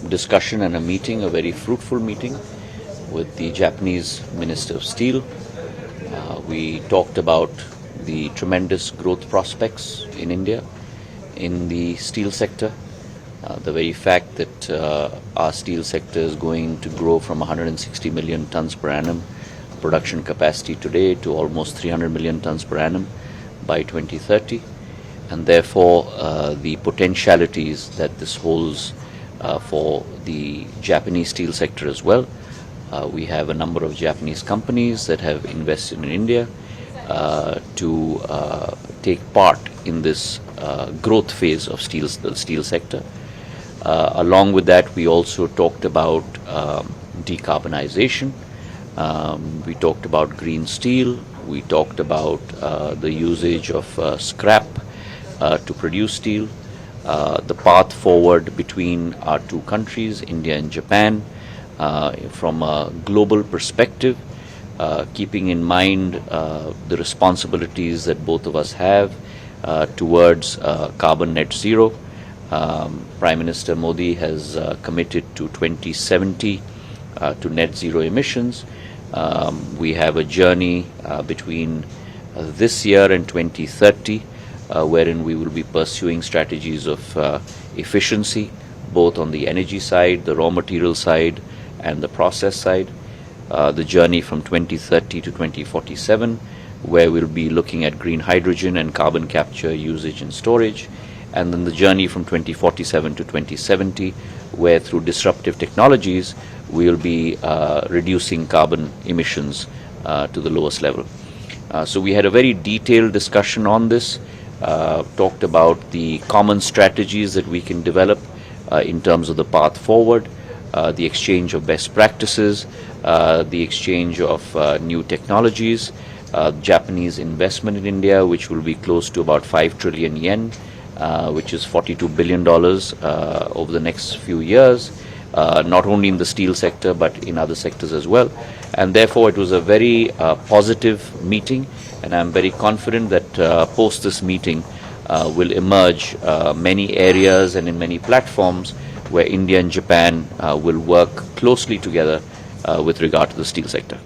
discussion and a meeting, a very fruitful meeting with the Japanese Minister of Steel. We talked about the tremendous growth prospects in India in the steel sector. The very fact that our steel sector is going to grow from 160 million tons per annum production capacity today to almost 300 million tons per annum by 2030, and therefore the potentialities that this holds for the Japanese steel sector as well. We have a number of Japanese companies that have invested in India to take part in this growth phase of the steel sector. Along with that, we also talked about decarbonization. We talked about green steel. We talked about the usage of scrap to produce steel, the path forward between our two countries, India and Japan, from a global perspective, keeping in mind the responsibilities that both of us have towards carbon net zero. Prime Minister Modi has committed to 2070 to net zero emissions. We have a journey between this year and 2030 wherein we will be pursuing strategies of efficiency, both on the energy side, the raw material side, and the process side. The journey from 2030 to 2047, where we'll be looking at green hydrogen and carbon capture, usage and storage. And then the journey from 2047 to 2070, where through disruptive technologies, we'll be reducing carbon emissions to the lowest level. So we had a very detailed discussion on this, talked about the common strategies that we can develop in terms of the path forward, the exchange of best practices, the exchange of new technologies, Japanese investment in India, which will be close to about 5 trillion yen, which is $42 billion over the next few years, not only in the steel sector but in other sectors as well. And therefore it was a very positive meeting, and I'm very confident that post this meeting will emerge many areas and in many platforms where India and Japan will work closely together with regard to the steel sector.